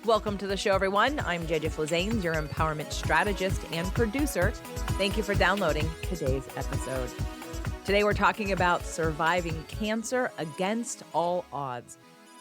Welcome to the show, everyone. I'm JJ Flazanes, your empowerment strategist and producer. Thank you for downloading today's episode. Today, we're talking about surviving cancer against all odds.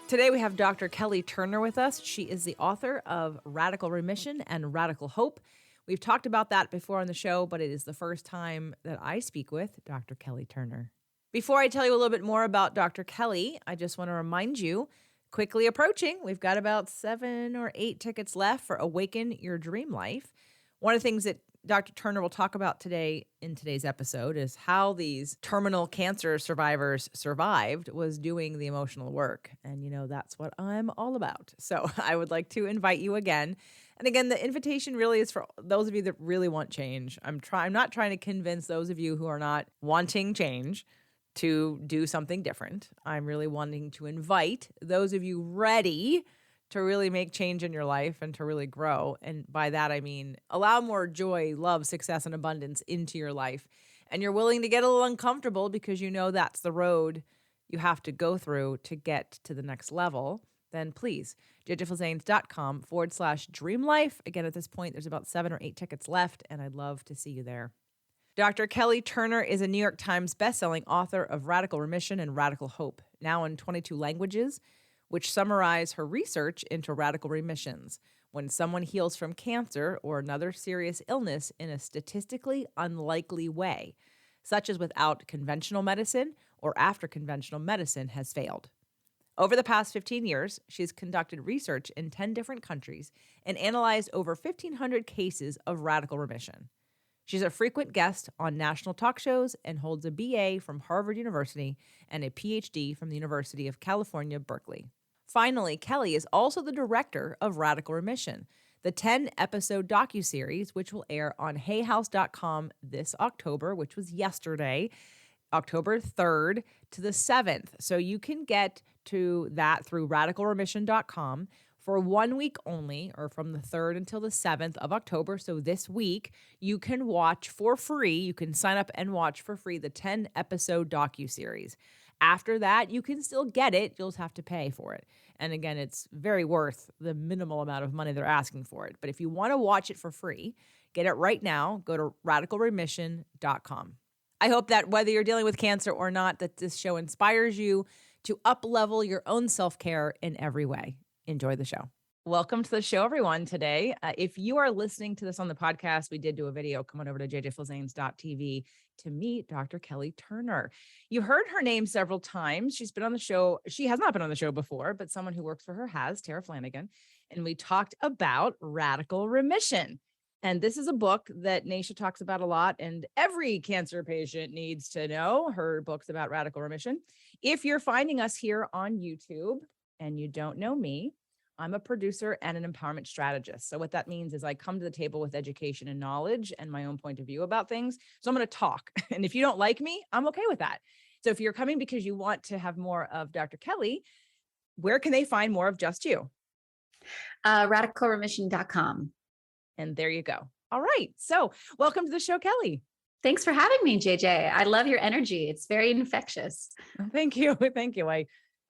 Today, we have Dr. Kelly Turner with us. She is the author of Radical Remission and Radical Hope. We've talked about that before on the show, but it is the first time that I speak with Dr. Kelly Turner. Before I tell you a little bit more about Dr. Kelly, I just want to remind you, quickly approaching, we've got about 7 or 8 tickets left for Awaken Your Dream Life. One of the things that Dr. Turner will talk about today in today's episode is how these terminal cancer survivors survived was doing the emotional work. And, that's what I'm all about. So I would like to invite you again. And again, the invitation really is for those of you that really want change. I'm not trying to convince those of you who are not wanting change to do something different. I'm really wanting to invite those of you ready to really make change in your life and to really grow. And by that, I mean, allow more joy, love, success, and abundance into your life. And you're willing to get a little uncomfortable because you know that's the road you have to go through to get to the next level. Then please, jjflazanes.com/dreamlife. Again, at this point, there's about 7 or 8 tickets left, and I'd love to see you there. Dr. Kelly Turner is a New York Times bestselling author of Radical Remission and Radical Hope, now in 22 languages, which summarize her research into radical remissions, when someone heals from cancer or another serious illness in a statistically unlikely way, such as without conventional medicine or after conventional medicine has failed. Over the past 15 years, she's conducted research in 10 different countries and analyzed over 1,500 cases of radical remission. She's a frequent guest on national talk shows and holds a BA from Harvard University and a Ph.D. from the University of California, Berkeley. Finally, Kelly is also the director of Radical Remission, the 10-episode docuseries, which will air on hayhouse.com this October, which was yesterday, October 3rd to the 7th. So you can get to that through radicalremission.com. For 1 week only, or from the 3rd until the 7th of October, so this week, you can watch for free. You can sign up and watch for free the 10-episode docuseries. After that, you can still get it. You'll just have to pay for it. And again, it's very worth the minimal amount of money they're asking for it. But if you want to watch it for free, get it right now. Go to radicalremission.com. I hope that whether you're dealing with cancer or not, that this show inspires you to up-level your own self-care in every way. Enjoy the show. Welcome to the show, everyone, today. If you are listening to this on the podcast, we did do a video. Come on over to jjflazanes.tv to meet Dr. Kelly Turner. You heard her name several times. She's been on the show. She has not been on the show before, but someone who works for her has, Tara Flanagan. And we talked about Radical Remission. And this is a book that Naisha talks about a lot, and every cancer patient needs to know her books about radical remission. If you're finding us here on YouTube and you don't know me, I'm a producer and an empowerment strategist. So what that means is I come to the table with education and knowledge and my own point of view about things. So I'm going to talk. And if you don't like me, I'm okay with that. So if you're coming because you want to have more of Dr. Kelly, where can they find more of just you? Radicalremission.com. And there you go. All right. So welcome to the show, Kelly. Thanks for having me, JJ. I love your energy. It's very infectious. Thank you. Thank you.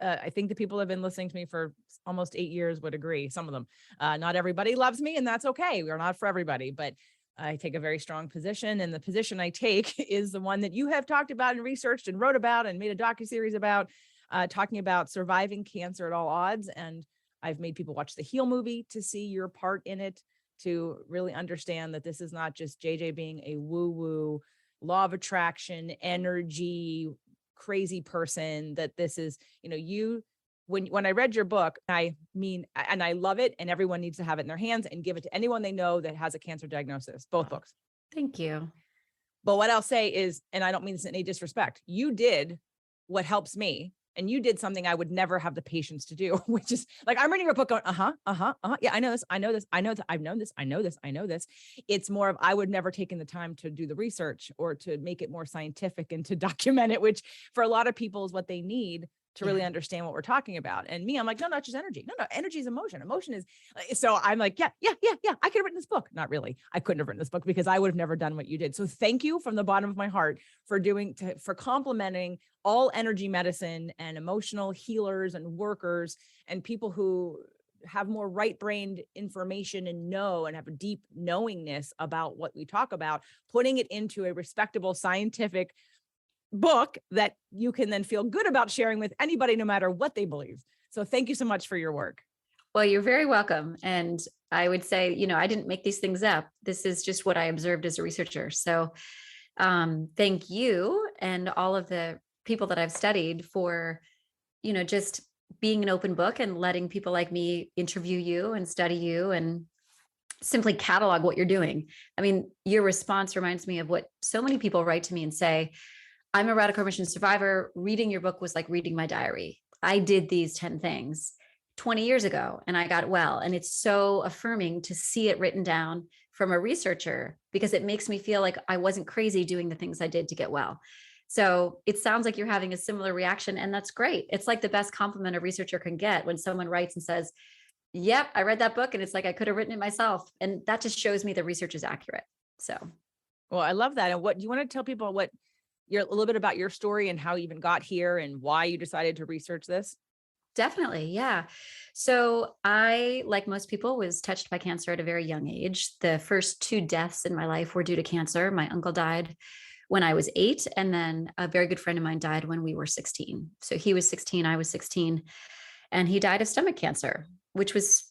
I think the people that have been listening to me for almost 8 years would agree. Some of them, not everybody loves me, and that's okay. We're not for everybody, but I take a very strong position, and the position I take is the one that you have talked about and researched and wrote about and made a docuseries about, talking about surviving cancer at all odds. And I've made people watch the Heal movie to see your part in it, to really understand that this is not just JJ being a woo-woo, law of attraction, energy, crazy person, that this is, you, when I read your book, I mean, and I love it, and everyone needs to have it in their hands and give it to anyone they know that has a cancer diagnosis, both books. Thank you. But what I'll say is, and I don't mean this in any disrespect, you did what helps me. And you did something I would never have the patience to do, which is like, I'm reading your book going, yeah, I know this, I've known this, I know this. It's more of, I would never taken the time to do the research or to make it more scientific and to document it, which for a lot of people is what they need to really understand what we're talking about. And me, I'm like, no, not just energy. No, energy is emotion. Emotion is, so I'm like, yeah. I could have written this book. Not really. I couldn't have written this book because I would have never done what you did. So thank you from the bottom of my heart for for complimenting all energy medicine and emotional healers and workers and people who have more right-brained information and know and have a deep knowingness about what we talk about, putting it into a respectable scientific book that you can then feel good about sharing with anybody, no matter what they believe. So thank you so much for your work. Well, you're very welcome. And I would say, I didn't make these things up. This is just what I observed as a researcher. So thank you and all of the people that I've studied for, just being an open book and letting people like me interview you and study you and simply catalog what you're doing. I mean, your response reminds me of what so many people write to me and say, I'm a radical remission survivor. Reading your book was like reading my diary. I did these 10 things 20 years ago and I got well. And it's so affirming to see it written down from a researcher, because it makes me feel like I wasn't crazy doing the things I did to get well. So it sounds like you're having a similar reaction, and that's great. It's like the best compliment a researcher can get when someone writes and says, yep, I read that book and it's like I could have written it myself. And that just shows me the research is accurate. So, well, I love that. And what do you want to tell people a little bit about your story and how you even got here and why you decided to research this? definitely. Yeah. So I, like most people, was touched by cancer at a very young age. The first 2 deaths in my life were due to cancer. My uncle died when I was 8, and then a very good friend of mine died when we were 16. So he was 16, I was 16, and he died of stomach cancer, which was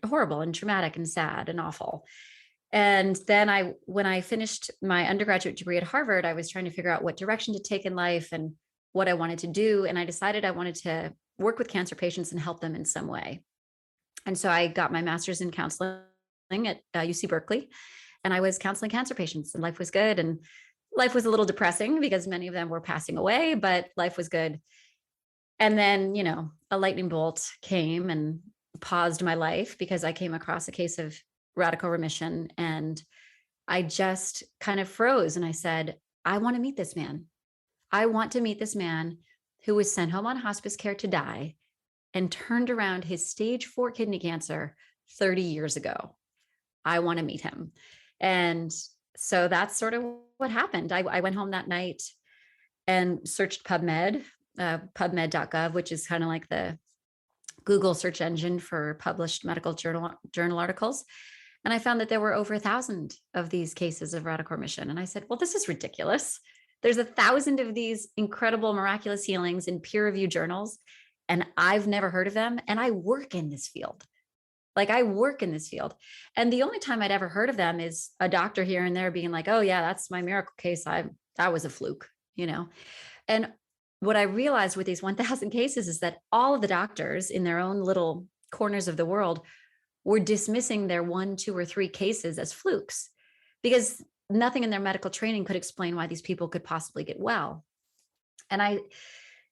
horrible and traumatic and sad and awful. And then when I finished my undergraduate degree at Harvard, I was trying to figure out what direction to take in life and what I wanted to do. And I decided I wanted to work with cancer patients and help them in some way. And so I got my master's in counseling at UC Berkeley, and I was counseling cancer patients, and life was good. And life was a little depressing because many of them were passing away, but life was good. And then, a lightning bolt came and paused my life because I came across a case of radical remission, and I just kind of froze. And I said, I want to meet this man. I want to meet this man who was sent home on hospice care to die and turned around his stage 4 kidney cancer 30 years ago. I want to meet him. And so that's sort of what happened. I went home that night and searched PubMed, pubmed.gov, which is kind of like the Google search engine for published medical journal articles. And I found that there were over 1,000 of these cases of radical remission. And I said, well, this is ridiculous. There's 1,000 of these incredible, miraculous healings in peer-reviewed journals, and I've never heard of them. And I work in this field. And the only time I'd ever heard of them is a doctor here and there being like, oh yeah, that's my miracle case. That was a fluke, And what I realized with these 1,000 cases is that all of the doctors in their own little corners of the world were dismissing their 1, 2, or 3 cases as flukes, because nothing in their medical training could explain why these people could possibly get well. And I,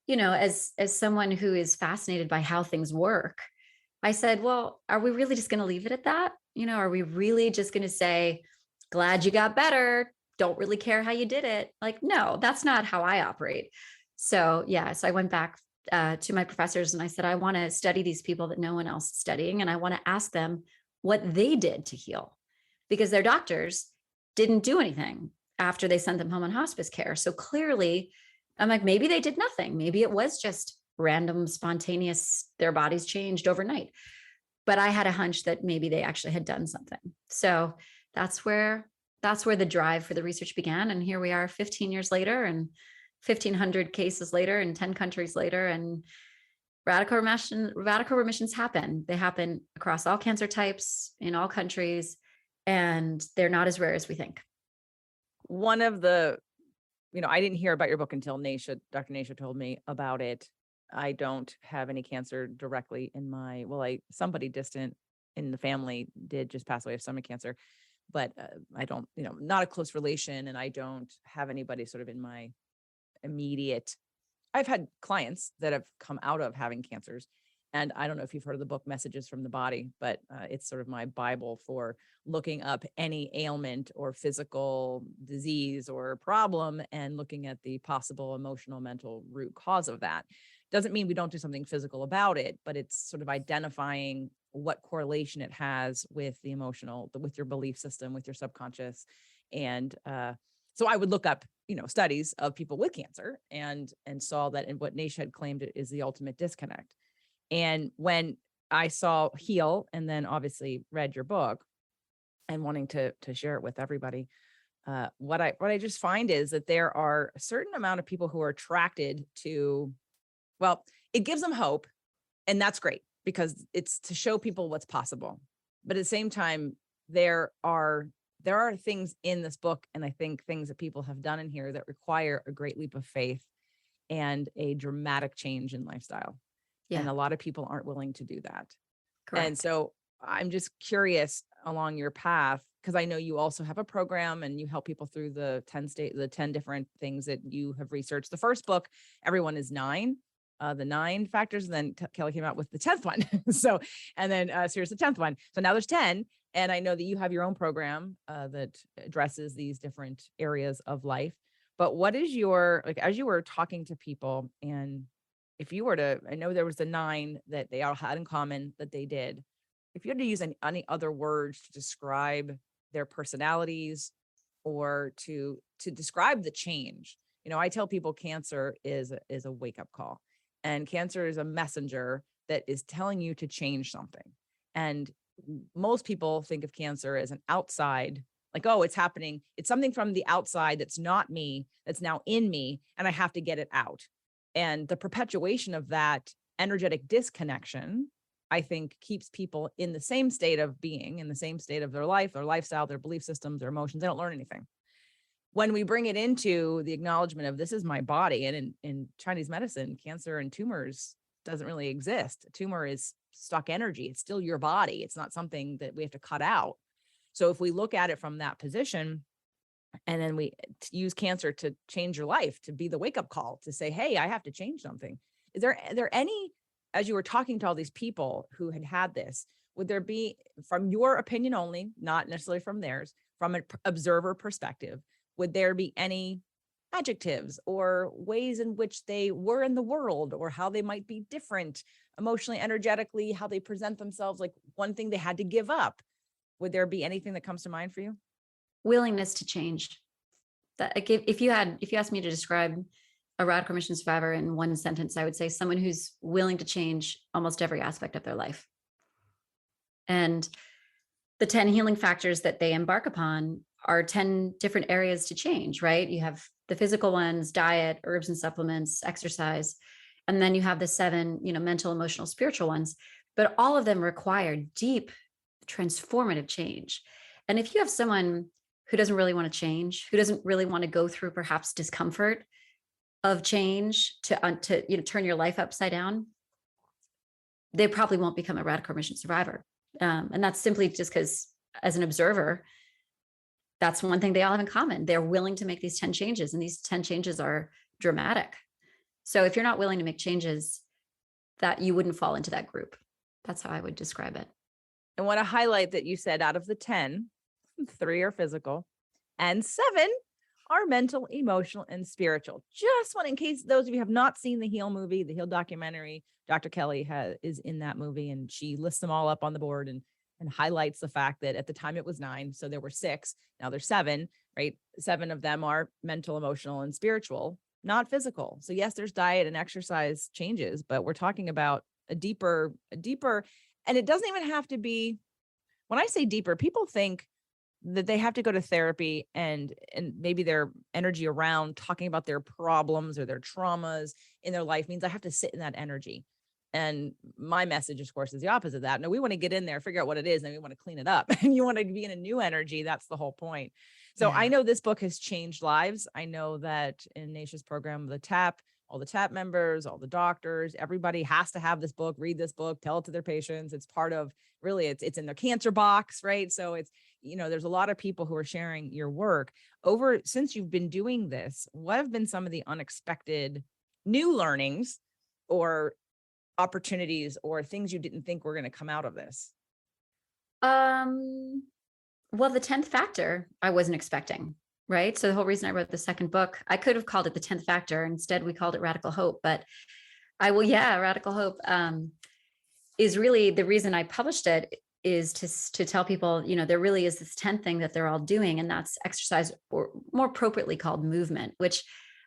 as someone who is fascinated by how things work, I said, well, are we really just going to leave it at that? Are we really just going to say, glad you got better, don't really care how you did it? Like, no, that's not how I operate. So I went back to my professors and I said, I want to study these people that no one else is studying. And I want to ask them what they did to heal, because their doctors didn't do anything after they sent them home on hospice care. So clearly, I'm like, maybe they did nothing. Maybe it was just random, spontaneous, their bodies changed overnight. But I had a hunch that maybe they actually had done something. So that's where the drive for the research began. And here we are 15 years later and 1,500 cases later and 10 countries later. And radical remissions happen. They happen across all cancer types in all countries, and they're not as rare as we think. One of the, I didn't hear about your book until Dr. Nasha told me about it. I don't have any cancer directly in somebody distant in the family did just pass away of stomach cancer, but I don't, not a close relation. And I don't have anybody sort of in my immediate. I've had clients that have come out of having cancers. And I don't know if you've heard of the book Messages from the Body, but it's sort of my Bible for looking up any ailment or physical disease or problem and looking at the possible emotional, mental root cause of that. Doesn't mean we don't do something physical about it, but it's sort of identifying what correlation it has with the emotional, with your belief system, with your subconscious. And so I would look up, studies of people with cancer and saw that, and what Nasha had claimed is the ultimate disconnect. And when I saw Heal and then obviously read your book and wanting to share it with everybody. What I just find is that there are a certain amount of people who are attracted to, well, it gives them hope, and that's great because it's to show people what's possible. But at the same time, there are things in this book, and I think things that people have done in here that require a great leap of faith and a dramatic change in lifestyle. And Yeah, a lot of people aren't willing to do that. And correct. so I'm just curious along your path, because I know you also have a program and you help people through the 10 different things that you have researched. The first book, Everyone is Nine, the 9 factors. And then Kelly came out with the 10th one. So, and then so here's the 10th one. So now there's 10. And I know that you have your own program that addresses these different areas of life. But what is your, like, as you were talking to people, and if you were to, I know there was the 9 that they all had in common that they did. If you had to use any other words to describe their personalities or to describe the change, I tell people cancer is a wake up call, and cancer is a messenger that is telling you to change something. And most people think of cancer as an outside, like, oh, it's happening. It's something from the outside that's not me, that's now in me, and I have to get it out. And the perpetuation of that energetic disconnection, I think, keeps people in the same state of being, in the same state of their life, their lifestyle, their belief systems, their emotions. They don't learn anything. When we bring it into the acknowledgement of this is my body, and in Chinese medicine, cancer and tumors doesn't really exist. A tumor is stuck energy. It's still your body. It's not something that we have to cut out. So if we look at it from that position, and then we use cancer to change your life, to be the wake up call, to say, hey, I have to change something. Are there any, as you were talking to all these people who had this, would there be, from your opinion only, not necessarily from theirs, from an observer perspective, would there be any adjectives or ways in which they were in the world, or how they might be different emotionally, energetically, how they present themselves, like one thing they had to give up? Would there be anything that comes to mind for you? Willingness to change. That if you asked me to describe a radical remission survivor in one sentence, I would say someone who's willing to change almost every aspect of their life. And the 10 healing factors that they embark upon are 10 different areas to change, right? You have the physical ones, diet, herbs and supplements, exercise, and then you have the 7, mental, emotional, spiritual ones, but all of them require deep transformative change. And if you have someone who doesn't really want to change, who doesn't really want to go through perhaps discomfort of change to turn your life upside down, they probably won't become a radical remission survivor. And that's simply just because, as an observer, that's one thing they all have in common. They're willing to make these 10 changes, and these 10 changes are dramatic. So if you're not willing to make changes, that you wouldn't fall into that group. That's how I would describe it. I want to highlight that you said out of the 10, 3 are physical and 7 are mental, emotional, and spiritual. Just one, in case those of you have not seen the Heal movie, the Heal documentary, Dr. Kelly is in that movie, and she lists them all up on the board and highlights the fact that at the time it was 9. So there were 6. Now there's 7, right? 7 of them are mental, emotional, and spiritual, not physical. So yes, there's diet and exercise changes, but we're talking about a deeper, and it doesn't even have to be, when I say deeper, people think that they have to go to therapy and maybe their energy around talking about their problems or their traumas in their life means I have to sit in that energy. And my message, of course, is the opposite of that. No, we want to get in there, figure out what it is, and we want to clean it up. And you want to be in a new energy. That's the whole point. So Yeah. I know this book has changed lives. I know that in Naisha's program, all the TAP members, all the doctors, everybody has to have this book, read this book, tell it to their patients. It's part of, really, it's in their cancer box, right? So it's, there's a lot of people who are sharing your work since you've been doing this. What have been some of the unexpected new learnings or opportunities or things you didn't think were going to come out of this? Well, the 10th factor I wasn't expecting, right? So the whole reason I wrote the second book, I could have called it the 10th factor. Instead, we called it Radical Hope. But Radical Hope is really the reason I published it, is to tell people, there really is this 10th thing that they're all doing, and that's exercise, or more appropriately called movement, which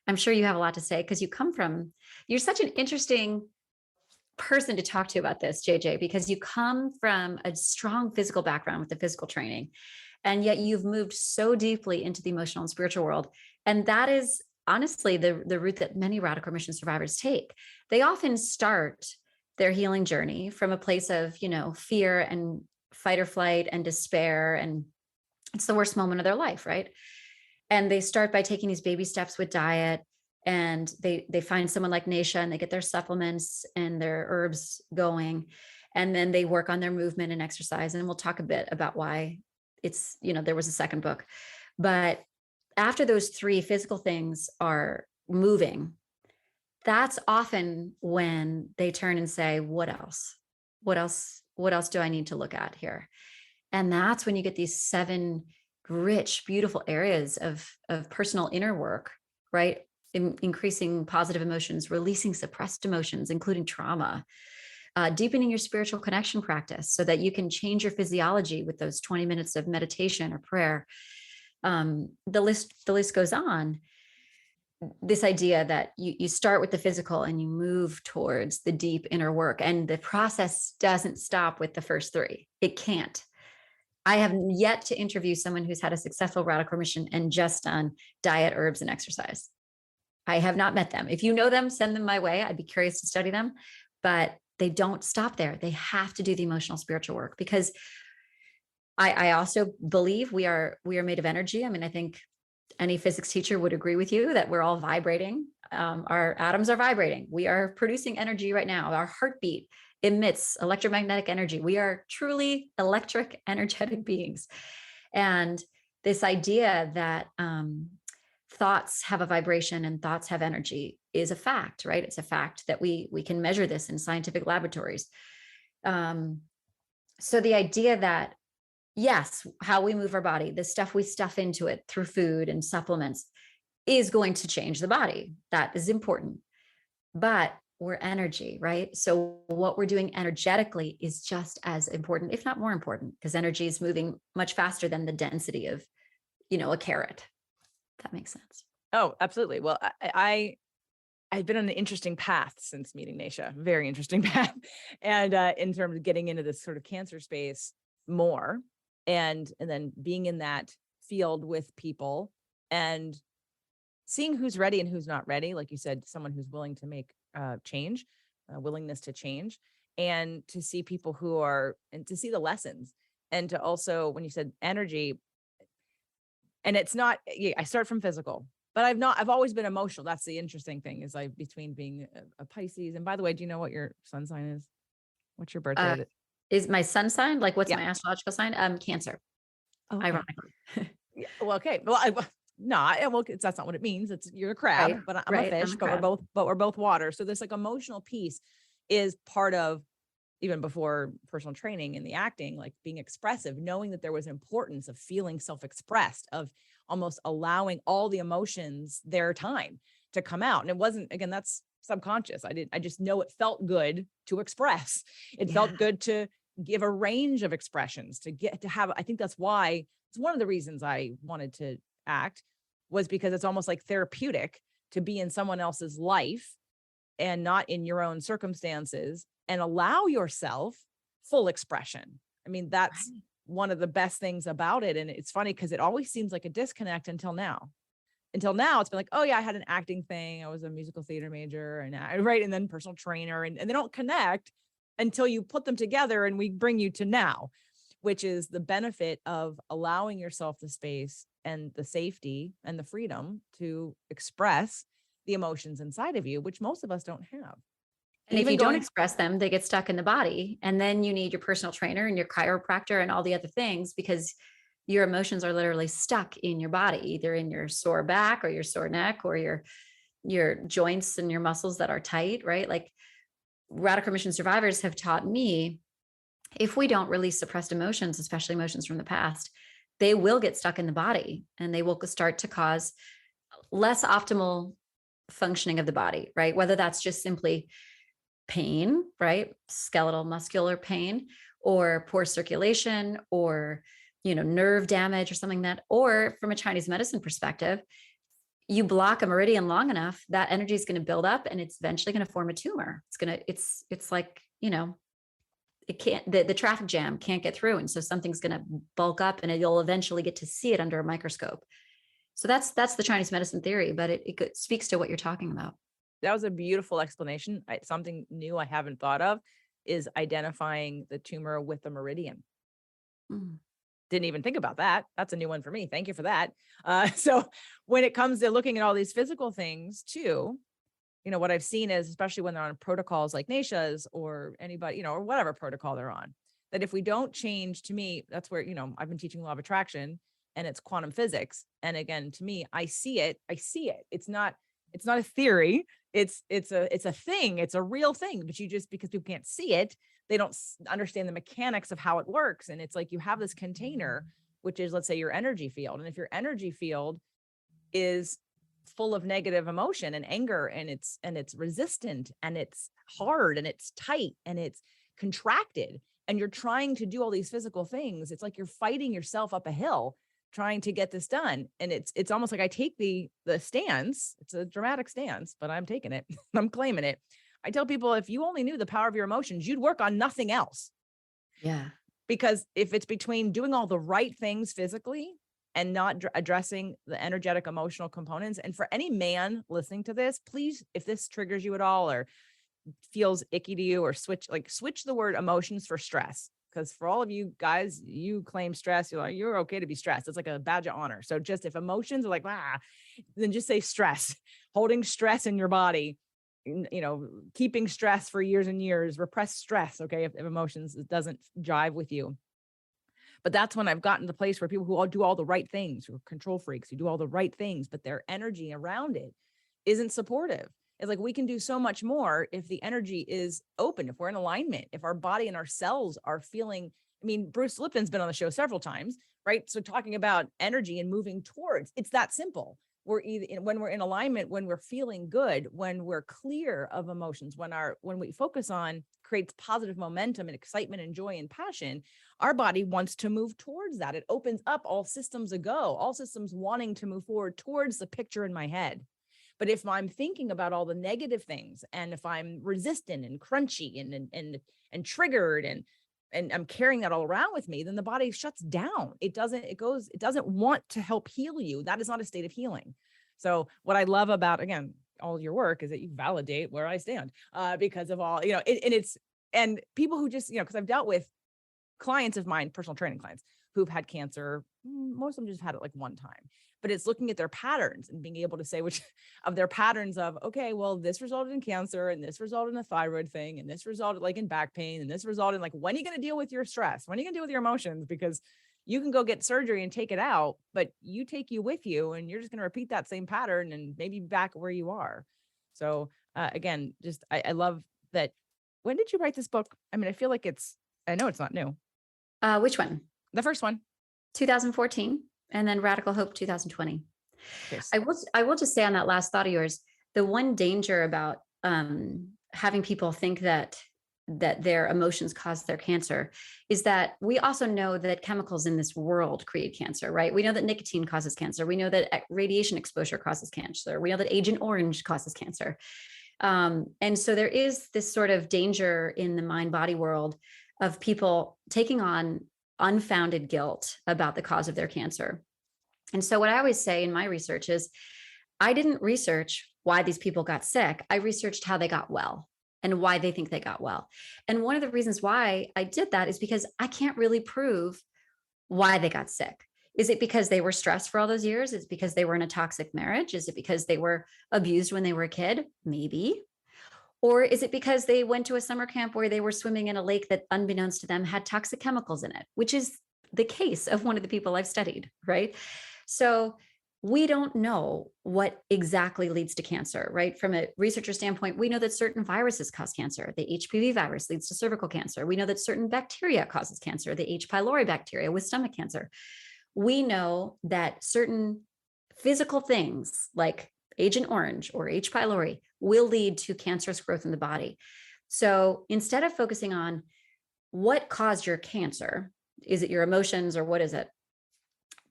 I'm sure you have a lot to say, because you're such an interesting person to talk to about this, JJ, because you come from a strong physical background with the physical training, and yet you've moved so deeply into the emotional and spiritual world. And that is honestly the route that many radical remission survivors take. They often start their healing journey from a place of, fear and fight or flight and despair. And it's the worst moment of their life, right? And they start by taking these baby steps with diet, and they find someone like Nasha, and they get their supplements and their herbs going. And then they work on their movement and exercise. And we'll talk a bit about why it's, there was a second book. But after those three physical things are moving, that's often when they turn and say, what else? What else? What else do I need to look at here? And that's when you get these 7 rich, beautiful areas of personal inner work, right? Increasing positive emotions, releasing suppressed emotions, including trauma, deepening your spiritual connection practice so that you can change your physiology with those 20 minutes of meditation or prayer. The list goes on. This idea that you start with the physical and you move towards the deep inner work, and the process doesn't stop with the first 3. It can't. I have yet to interview someone who's had a successful radical remission and just done diet, herbs, and exercise. I have not met them. If you know them, send them my way. I'd be curious to study them, but they don't stop there. They have to do the emotional spiritual work, because I also believe we are made of energy. I mean, I think any physics teacher would agree with you that we're all vibrating. Our atoms are vibrating. We are producing energy right now. Our heartbeat emits electromagnetic energy. We are truly electric, energetic beings. And this idea that thoughts have a vibration and thoughts have energy is a fact, right? It's a fact that we can measure this in scientific laboratories. So the idea that, yes, how we move our body, the stuff we stuff into it through food and supplements is going to change the body. That is important. But we're energy, right? So what we're doing energetically is just as important, if not more important, because energy is moving much faster than the density of, a carrot. If that makes sense. Oh, absolutely. Well, I've been on an interesting path since meeting Nasha, very interesting path. And in terms of getting into this sort of cancer space more, and then being in that field with people and seeing who's ready and who's not ready. Like you said, someone who's willing to make change, willingness to change, and to see people who are, and to see the lessons, and to also, when you said energy, and it's not, I start from physical, but I've always been emotional. That's the interesting thing, is between being a Pisces. And by the way, do you know what your sun sign is? What's your birthday? Is my sun sign, like, what's Yeah. my astrological sign? Cancer. Oh, okay. Ironically. Yeah, well, okay. Well, that's not what it means. You're a crab, Right, but I'm right, a I'm fish, a but crab. we're both water. So this emotional piece is part of, even before personal training and the acting, like being expressive, knowing that there was importance of feeling self-expressed, of almost allowing all the emotions their time to come out. And it wasn't, again, that's subconscious. I just know it felt good to express. It felt good to give a range of expressions, to get to have, I think that's why, it's one of the reasons I wanted to act, was because it's almost like therapeutic to be in someone else's life and not in your own circumstances, and allow yourself full expression. I mean, that's one of the best things about it. And it's funny because it always seems like a disconnect until now. Until now, it's been like, oh yeah, I had an acting thing. I was a musical theater major, and and then personal trainer, and they don't connect until you put them together, and we bring you to now, which is the benefit of allowing yourself the space and the safety and the freedom to express the emotions inside of you, which most of us don't have. And if you don't express them, they get stuck in the body. And then you need your personal trainer and your chiropractor and all the other things, because your emotions are literally stuck in your body, either in your sore back or your sore neck or your joints and your muscles that are tight, right? Like, radical remission survivors have taught me, if we don't release suppressed emotions, especially emotions from the past, they will get stuck in the body, and they will start to cause less optimal functioning of the body, right? Whether that's just simply pain, right? Skeletal muscular pain, or poor circulation, or, nerve damage or something, that, or from a Chinese medicine perspective, you block a meridian long enough, that energy is going to build up and it's eventually going to form a tumor. It's like, it can't, the traffic jam can't get through. And so something's going to bulk up and you'll eventually get to see it under a microscope. So that's the Chinese medicine theory, but it speaks to what you're talking about. That was a beautiful explanation. Something new I haven't thought of is identifying the tumor with the meridian. Mm. Didn't even think about that. That's a new one for me. Thank you for that. So when it comes to looking at all these physical things too, what I've seen is, especially when they're on protocols like NATIA's or anybody, or whatever protocol they're on, that if we don't change, to me, that's where, I've been teaching law of attraction and it's quantum physics. And again, to me, I see it. It's not a theory. It's a thing. It's a real thing, but because people can't see it, they don't understand the mechanics of how it works. And it's like, you have this container, which is, let's say, your energy field. And if your energy field is full of negative emotion and anger, and it's resistant and it's hard and it's tight and it's contracted, and you're trying to do all these physical things, it's like you're fighting yourself up a hill trying to get this done. And it's almost like I take the stance. It's a dramatic stance, but I'm taking it. I'm claiming it. I tell people, if you only knew the power of your emotions, you'd work on nothing else. Yeah. Because if it's between doing all the right things physically and not addressing the energetic, emotional components, and for any man listening to this, please, if this triggers you at all or feels icky to you, or switch the word emotions for stress. Because for all of you guys, you claim stress, you're okay to be stressed. It's like a badge of honor. So just if emotions are like, then just say stress, holding stress in your body, keeping stress for years and years, repress stress. Okay. If emotions doesn't jive with you. But that's when I've gotten to the place where people who all do all the right things, who are control freaks, who do all the right things, but their energy around it isn't supportive. It's like, we can do so much more if the energy is open, if we're in alignment, if our body and our cells are feeling. Bruce Lipton's been on the show several times, right? So talking about energy and moving towards, it's that simple. We're when we're in alignment, when we're feeling good, when we're clear of emotions, when we focus on creates positive momentum and excitement and joy and passion, our body wants to move towards that. It opens up all systems all systems wanting to move forward towards the picture in my head. But if I'm thinking about all the negative things, and if I'm resistant and crunchy and triggered and I'm carrying that all around with me, then the body shuts down. It doesn't want to help heal you. That is not a state of healing. So what I love about, again, all your work is that you validate where I stand, because of all, and people who just, because I've dealt with clients of mine, personal training clients who've had cancer. Most of them just had it like one time, but it's looking at their patterns and being able to say which of their patterns of, okay, well, this resulted in cancer, and this resulted in a thyroid thing, and this resulted like in back pain, and this resulted in like, when are you going to deal with your stress? When are you going to deal with your emotions? Because you can go get surgery and take it out, but you take you with you, and you're just going to repeat that same pattern and maybe back where you are. So again, just, I love that. When did you write this book? I feel like I know it's not new. Which one? The first one. 2014, and then Radical Hope 2020. Yes. I will just say on that last thought of yours, the one danger about having people think that their emotions cause their cancer is that we also know that chemicals in this world create cancer, right? We know that nicotine causes cancer. We know that radiation exposure causes cancer. We know that Agent Orange causes cancer. And so there is this sort of danger in the mind-body world of people taking on unfounded guilt about the cause of their cancer. And so what I always say in my research is, I didn't research why these people got sick. I researched how they got well and why they think they got well. And one of the reasons why I did that is because I can't really prove why they got sick. Is it because they were stressed for all those years? Is it because they were in a toxic marriage? Is it because they were abused when they were a kid? Maybe. Or is it because they went to a summer camp where they were swimming in a lake that, unbeknownst to them, had toxic chemicals in it, which is the case of one of the people I've studied, right? So we don't know what exactly leads to cancer, right? From a researcher standpoint, we know that certain viruses cause cancer. The HPV virus leads to cervical cancer. We know that certain bacteria causes cancer, the H. pylori bacteria with stomach cancer. We know that certain physical things like Agent Orange or H. pylori will lead to cancerous growth in the body. So instead of focusing on what caused your cancer, is it your emotions or what is it?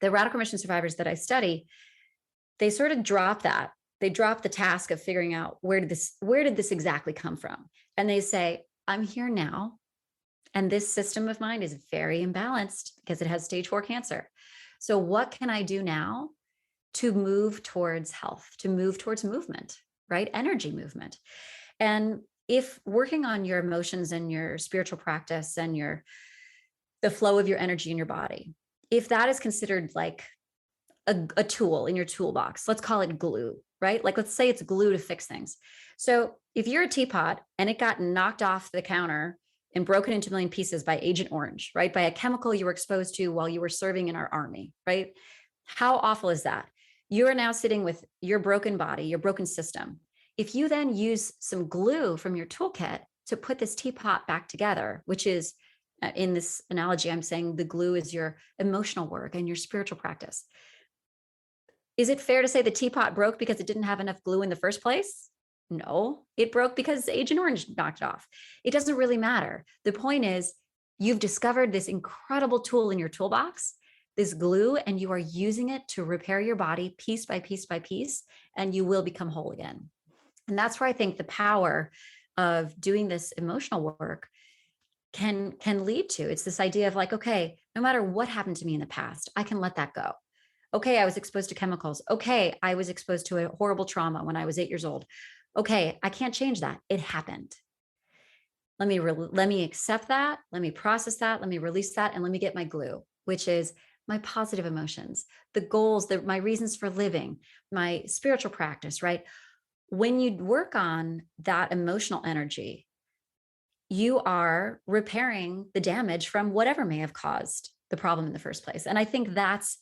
The radical remission survivors that I study, they sort of drop that. They drop the task of figuring out where did this exactly come from? And they say, I'm here now. And this system of mine is very imbalanced because it has stage 4 cancer. So what can I do now to move towards health, to move towards movement, right? Energy movement. And if working on your emotions and your spiritual practice and the flow of your energy in your body, if that is considered like a tool in your toolbox, let's call it glue, right? Like let's say it's glue to fix things. So if you're a teapot and it got knocked off the counter and broken into a million pieces by Agent Orange, right? By a chemical you were exposed to while you were serving in our army, right? How awful is that? You are now sitting with your broken body, your broken system. If you then use some glue from your toolkit to put this teapot back together, which is in this analogy, I'm saying the glue is your emotional work and your spiritual practice. Is it fair to say the teapot broke because it didn't have enough glue in the first place? No, it broke because Agent Orange knocked it off. It doesn't really matter. The point is, you've discovered this incredible tool in your toolbox, this glue, and you are using it to repair your body piece by piece by piece, and you will become whole again. And that's where I think the power of doing this emotional work can lead to. It's this idea of like, okay, no matter what happened to me in the past, I can let that go. Okay, I was exposed to chemicals. Okay, I was exposed to a horrible trauma when I was 8 years old. Okay, I can't change that. It happened. Let me accept that. Let me process that. Let me release that, and let me get my glue, which is my positive emotions, the goals, my reasons for living, my spiritual practice. Right? When you work on that emotional energy, you are repairing the damage from whatever may have caused the problem in the first place. And I think that's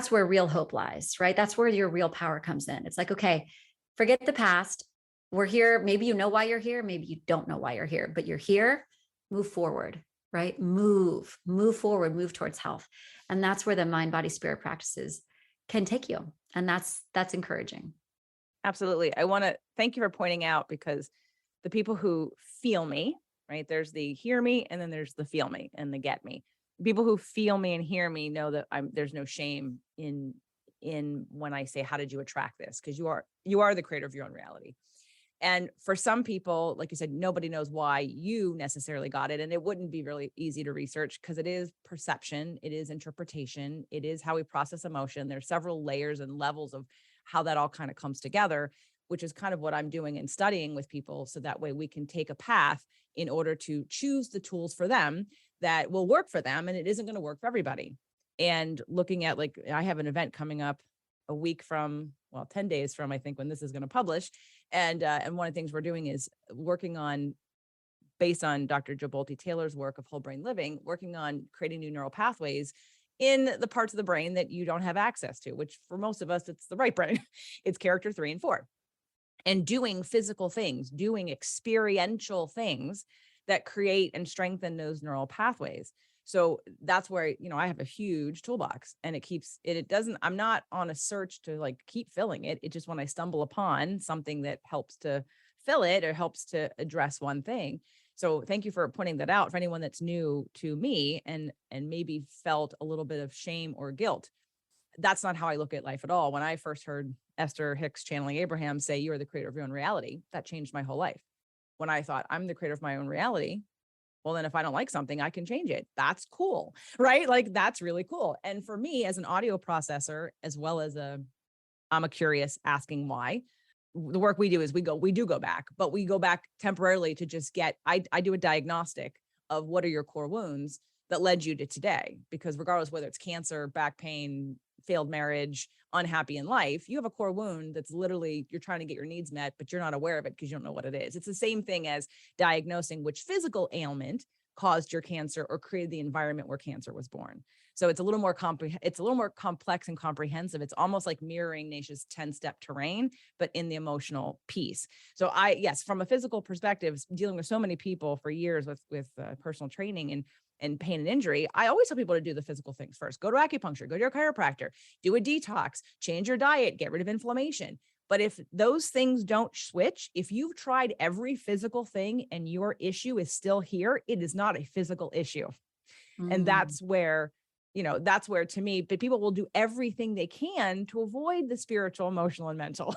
where real hope lies, right? That's where your real power comes in. It's like, okay, forget the past. We're here. Maybe you know why you're here. Maybe you don't know why you're here, but you're here. Move forward, right? Move forward, move towards health. And that's where the mind, body, spirit practices can take you. And that's encouraging. Absolutely. I want to thank you for pointing out, because the people who feel me, right? There's the hear me, and then there's the feel me and the get me. People who feel me and hear me know that there's no shame in when I say, how did you attract this? Because you are the creator of your own reality. And for some people, like you said, nobody knows why you necessarily got it. And it wouldn't be really easy to research, because it is perception, it is interpretation, it is how we process emotion. There's several layers and levels of how that all kind of comes together, which is kind of what I'm doing and studying with people. So that way we can take a path in order to choose the tools for them that will work for them. And it isn't going to work for everybody. And looking at, like, I have an event coming up a week from, 10 days from, I think, when this is going to publish. And one of the things we're doing is working on, based on Dr. Joe Bolte-Taylor's work of whole brain living, working on creating new neural pathways in the parts of the brain that you don't have access to, which for most of us, it's the right brain. It's character 3 and 4. And doing physical things, doing experiential things that create and strengthen those neural pathways. So that's where, I have a huge toolbox, and I'm not on a search to like keep filling it. It just, when I stumble upon something that helps to fill it or helps to address one thing. So thank you for pointing that out for anyone that's new to me and maybe felt a little bit of shame or guilt. That's not how I look at life at all. When I first heard Esther Hicks channeling Abraham say, you are the creator of your own reality, that changed my whole life. When I thought, I'm the creator of my own reality, well, then if I don't like something, I can change it. That's cool, right? Like, that's really cool. And for me, as an audio processor, as well as I'm a curious asking why, the work we do is we do go back, but we go back temporarily to just I do a diagnostic of what are your core wounds that led you to today. Because regardless whether it's cancer, back pain, failed marriage, unhappy in life, you have a core wound that's literally, you're trying to get your needs met, but you're not aware of it because you don't know what it is. It's the same thing as diagnosing which physical ailment caused your cancer or created the environment where cancer was born. So it's a little more complex and comprehensive. It's almost like mirroring Naisha's 10-step terrain, but in the emotional piece. So yes, from a physical perspective, dealing with so many people for years with personal training and pain and injury, I always tell people to do the physical things first. Go to acupuncture, go to your chiropractor, do a detox, change your diet, get rid of inflammation. But if those things don't switch, if you've tried every physical thing and your issue is still here, it is not a physical issue. And that's where that's where, to me, but people will do everything they can to avoid the spiritual, emotional, and mental.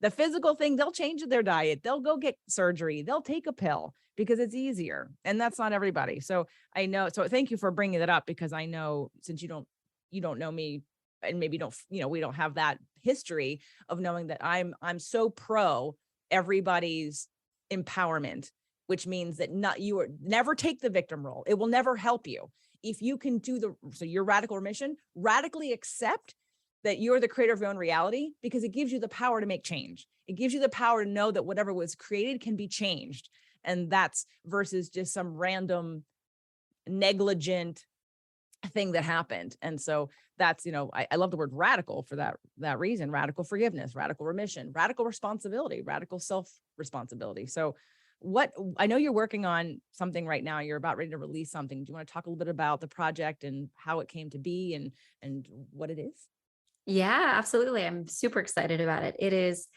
The physical thing, they'll change their diet. They'll go get surgery. They'll take a pill because it's easier. And that's not everybody. So I know. So thank you for bringing that up, because I know, since you don't know me, and maybe don't, we don't have that history of knowing that I'm so pro everybody's empowerment, which means that never take the victim role. It will never help you. If you can so your radical remission, radically accept that you're the creator of your own reality, because it gives you the power to make change. It gives you the power to know that whatever was created can be changed. And that's versus just some random negligent thing that happened. And so that's, I love the word radical for that reason: radical forgiveness, radical remission, radical responsibility, radical self-responsibility. So I know you're working on something right now. You're about ready to release something. Do you want to talk a little bit about the project and how it came to be and what it is? Yeah, absolutely. I'm super excited about it. It is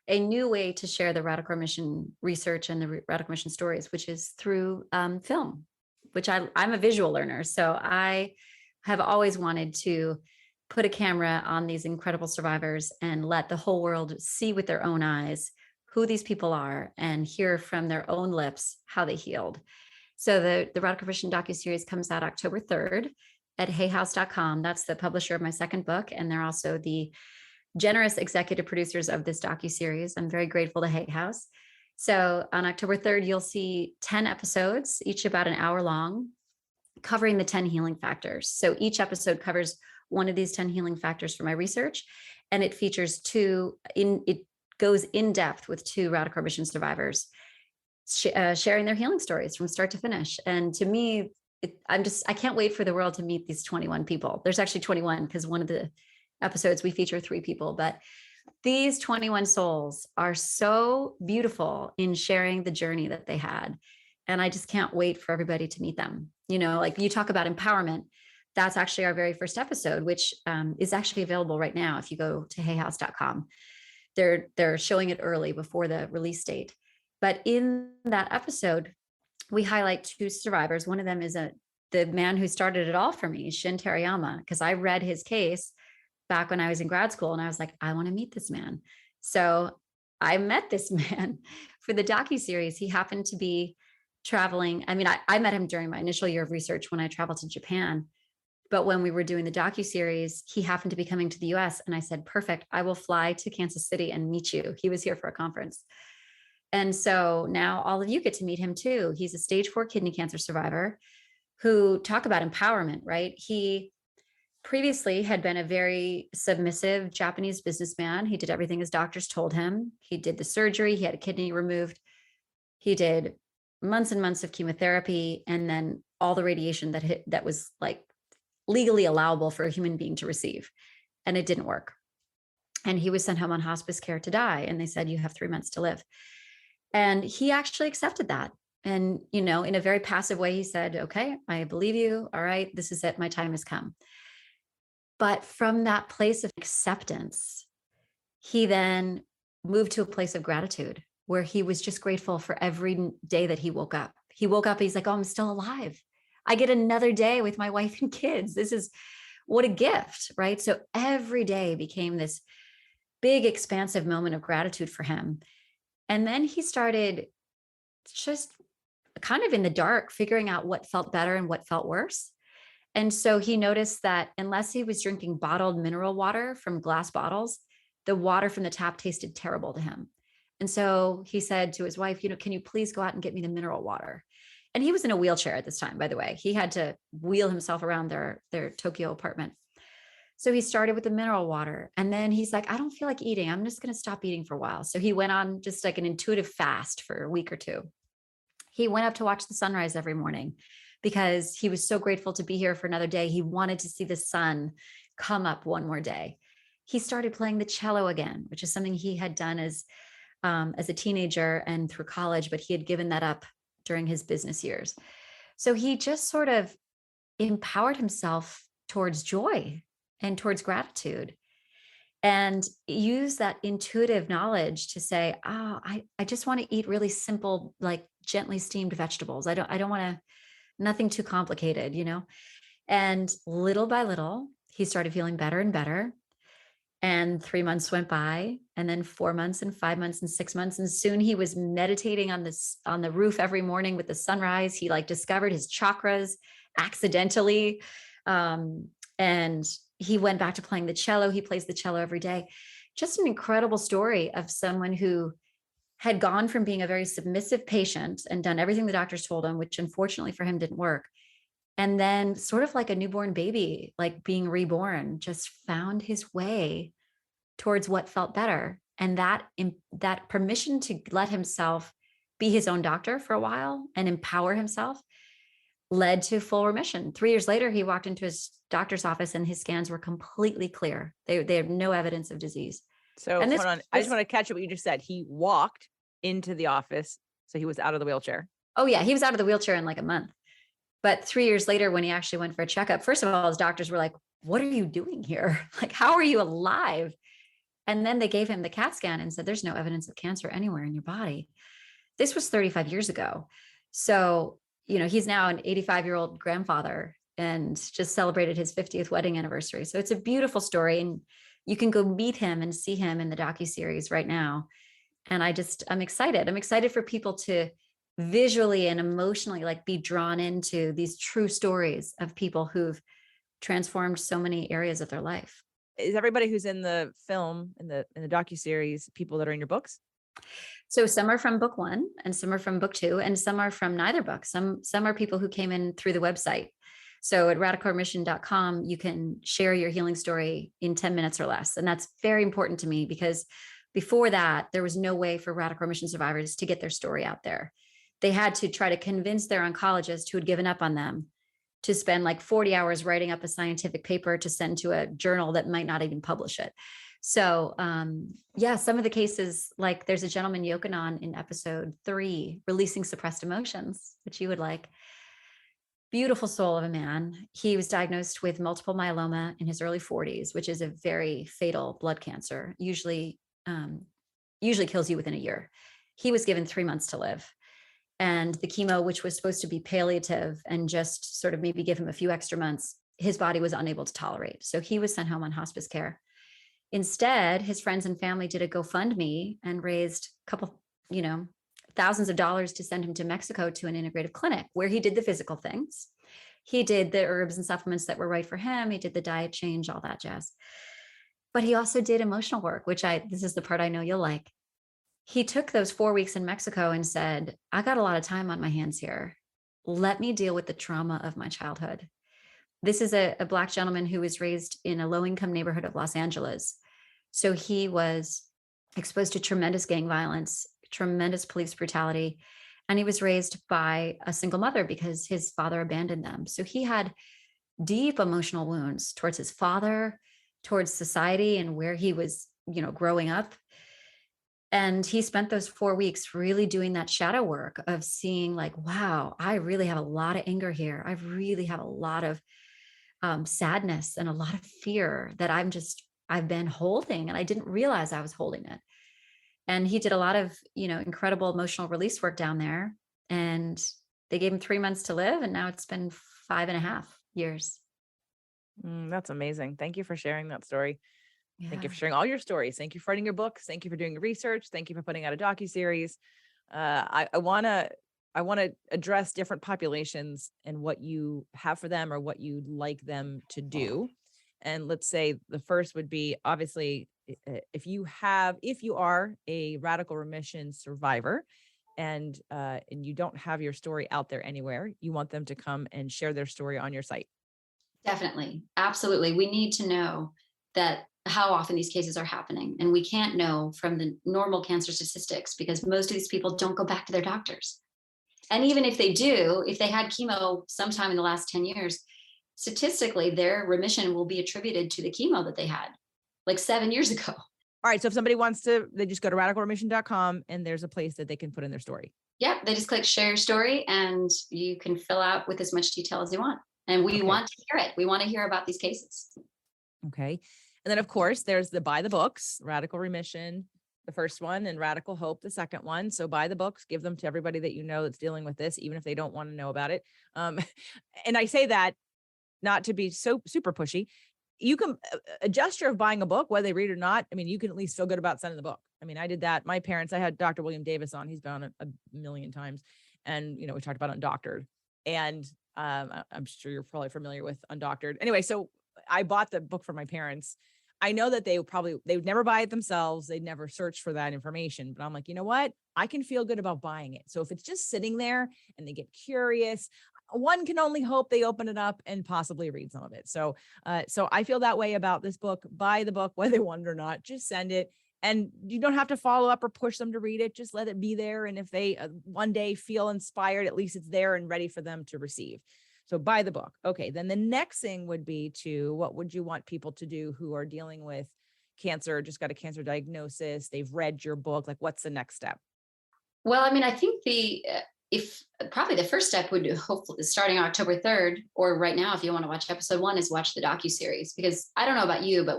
a new way to share the radical remission research and the radical remission stories, which is through film, which I'm a visual learner. So I have always wanted to put a camera on these incredible survivors and let the whole world see with their own eyes who these people are and hear from their own lips how they healed. So the Radical Remission docuseries comes out October 3rd at hayhouse.com. That's the publisher of my second book. And they're also the generous executive producers of this docuseries. I'm very grateful to Hay House. So on October 3rd, you'll see 10 episodes, each about an hour long, covering the 10 healing factors. So each episode covers one of these 10 healing factors from my research. And it features it goes in depth with two radical remission survivors sharing their healing stories from start to finish. And to me, I can't wait for the world to meet these 21 people. There's actually 21, because one of the episodes we feature 3 people, but these 21 souls are so beautiful in sharing the journey that they had. And I just can't wait for everybody to meet them. Like you talk about empowerment. That's actually our very first episode, which is actually available right now. If you go to hayhouse.com, they're showing it early before the release date. But in that episode, we highlight 2 survivors. One of them is the man who started it all for me, Shin Terayama, because I read his case back when I was in grad school, and I was like, I want to meet this man. So I met this man for the docuseries. He happened to be traveling. I mean, I met him during my initial year of research when I traveled to Japan. But when we were doing the docuseries, he happened to be coming to the US. And I said, perfect, I will fly to Kansas City and meet you. He was here for a conference. And so now all of you get to meet him too. He's a stage 4 kidney cancer survivor who, talk about empowerment, right? He previously had been a very submissive Japanese businessman. He did everything his doctors told him. He did the surgery. He had a kidney removed. He did months and months of chemotherapy, and then all the radiation that was like legally allowable for a human being to receive. And it didn't work. And he was sent home on hospice care to die. And they said, you have 3 months to live. And he actually accepted that. And, in a very passive way, he said, okay, I believe you. All right, this is it. My time has come. But from that place of acceptance, he then moved to a place of gratitude where he was just grateful for every day that he woke up. He woke up, he's like, oh, I'm still alive. I get another day with my wife and kids. This is what a gift, right? So every day became this big, expansive moment of gratitude for him. And then he started just kind of in the dark, figuring out what felt better and what felt worse. And so he noticed that unless he was drinking bottled mineral water from glass bottles, the water from the tap tasted terrible to him. And so he said to his wife, can you please go out and get me the mineral water? And he was in a wheelchair at this time, by the way. He had to wheel himself around their Tokyo apartment. So he started with the mineral water. And then he's like, I don't feel like eating. I'm just going to stop eating for a while. So he went on just like an intuitive fast for a week or 2. He went up to watch the sunrise every morning because he was so grateful to be here for another day. He wanted to see the sun come up one more day. He started playing the cello again, which is something he had done as a teenager and through college, but he had given that up during his business years. So he just sort of empowered himself towards joy and towards gratitude, and use that intuitive knowledge to say, I just want to eat really simple, like gently steamed vegetables. I don't want to, nothing too complicated, And little by little, he started feeling better and better. And 3 months went by, and then 4 months and 5 months and 6 months. And soon he was meditating on the roof every morning with the sunrise. He like discovered his chakras accidentally. And he went back to playing the cello. He plays the cello every day. Just an incredible story of someone who had gone from being a very submissive patient and done everything the doctors told him, which unfortunately for him didn't work. And then sort of like a newborn baby, like being reborn, just found his way towards what felt better. And that permission to let himself be his own doctor for a while and empower himself led to full remission. 3 years later, he walked into his doctor's office and his scans were completely clear. They had no evidence of disease. So And hold on. I just want to catch up what you just said. He walked into the office. So he was out of the wheelchair. Oh yeah, he was out of the wheelchair in like a month. But 3 years later, when he actually went for a checkup, first of all, his doctors were like, what are you doing here? Like, how are you alive? And then they gave him the CAT scan and said, there's no evidence of cancer anywhere in your body. This was 35 years ago. So, he's now an 85-year-old grandfather and just celebrated his 50th wedding anniversary. So it's a beautiful story. And you can go meet him and see him in the docuseries right now. And I'm excited. I'm excited for people to visually and emotionally like be drawn into these true stories of people who've transformed so many areas of their life. Is everybody who's in the film, in the docuseries, people that are in your books? So some are from book 1 and some are from book 2 and some are from neither book. Some are people who came in through the website. So at radicalremission.com, you can share your healing story in 10 minutes or less. And that's very important to me because before that, there was no way for radical remission survivors to get their story out there. They had to try to convince their oncologist who had given up on them to spend like 40 hours writing up a scientific paper to send to a journal that might not even publish it. So some of the cases, like there's a gentleman Yokanon in episode 3, releasing suppressed emotions, which you would like. Beautiful soul of a man. He was diagnosed with multiple myeloma in his early 40s, which is a very fatal blood cancer, usually kills you within a year. He was given 3 months to live. And the chemo, which was supposed to be palliative and just sort of maybe give him a few extra months, his body was unable to tolerate. So he was sent home on hospice care. Instead, his friends and family did a GoFundMe and raised a couple, thousands of dollars to send him to Mexico to an integrative clinic where he did the physical things. He did the herbs and supplements that were right for him. He did the diet change, all that jazz. But he also did emotional work, this is the part I know you'll like. He took those 4 weeks in Mexico and said, I got a lot of time on my hands here. Let me deal with the trauma of my childhood. This is a Black gentleman who was raised in a low-income neighborhood of Los Angeles. So he was exposed to tremendous gang violence, tremendous police brutality, and he was raised by a single mother because his father abandoned them. So he had deep emotional wounds towards his father, towards society and where he was, growing up. And he spent those 4 weeks really doing that shadow work of seeing like, wow, I really have a lot of anger here. I really have a lot of sadness and a lot of fear that I've been holding, and I didn't realize I was holding it. And he did a lot of, incredible emotional release work down there, and they gave him 3 months to live. And now it's been 5.5 years. That's amazing. Thank you for sharing that story. Yeah. Thank you for sharing all your stories. Thank you for writing your books. Thank you for doing your research. Thank you for putting out a docuseries. I want to address different populations and what you have for them or what you'd like them to do. And let's say the first would be, obviously, if you are a radical remission survivor and you don't have your story out there anywhere, you want them to come and share their story on your site. Definitely. Absolutely. We need to know that how often these cases are happening. And we can't know from the normal cancer statistics because most of these people don't go back to their doctors. And even if they do, if they had chemo sometime in the last 10 years, statistically, their remission will be attributed to the chemo that they had like 7 years ago. All right. So if somebody wants to, they just go to radicalremission.com and there's a place that they can put in their story. Yeah. They just click share your story and you can fill out with as much detail as you want. And we want to hear it. We want to hear about these cases. Okay. And then, of course, there's the buy the books, Radical Remission, the first one, and Radical Hope, the second one. So buy the books, give them to everybody that you know that's dealing with this, even if they don't want to know about it. And I say that not to be so super pushy, you can a gesture of buying a book, whether they read it or not. I mean, you can at least feel good about sending the book. I mean, I did that. My parents, I had Dr. William Davis on. He's been on a million times. And, we talked about Undoctored. And I'm sure you're probably familiar with Undoctored. Anyway, so I bought the book for my parents. I know that they would never buy it themselves. They'd never search for that information, but I'm like, you know what? I can feel good about buying it. So if it's just sitting there and they get curious, one can only hope they open it up and possibly read some of it. So I feel that way about this book. Buy the book, whether they want it or not, just send it. And you don't have to follow up or push them to read it. Just let it be there. And if they one day feel inspired, at least it's there and ready for them to receive. So buy the book. Okay. Then the next thing would be what would you want people to do who are dealing with cancer, just got a cancer diagnosis, they've read your book? Like, what's the next step? Well, I mean, I think if probably the first step would hopefully starting October 3rd, or right now, if you want to watch episode 1, is watch the docuseries, because I don't know about you, but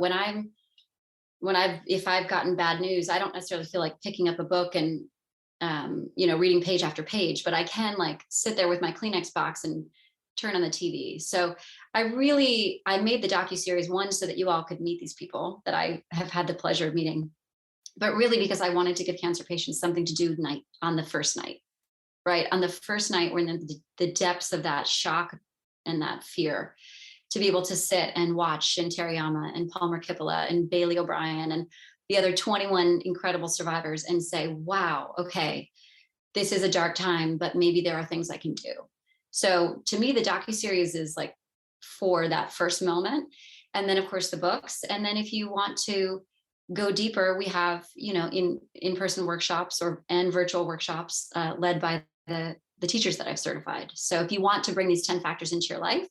if I've gotten bad news, I don't necessarily feel like picking up a book and, reading page after page, but I can like sit there with my Kleenex box and turn on the TV. So I made the docuseries, one, so that you all could meet these people that I have had the pleasure of meeting, but really because I wanted to give cancer patients something to do on the first night, right? On the first night, we're in the depths of that shock and that fear, to be able to sit and watch Shin Teriyama and Palmer Kippola and Bailey O'Brien and the other 21 incredible survivors and say, wow, okay, this is a dark time, but maybe there are things I can do. So to me, the docuseries is like for that first moment. And then of course the books. And then if you want to go deeper, we have, in-person workshops and virtual workshops led by the teachers that I've certified. So if you want to bring these 10 factors into your life,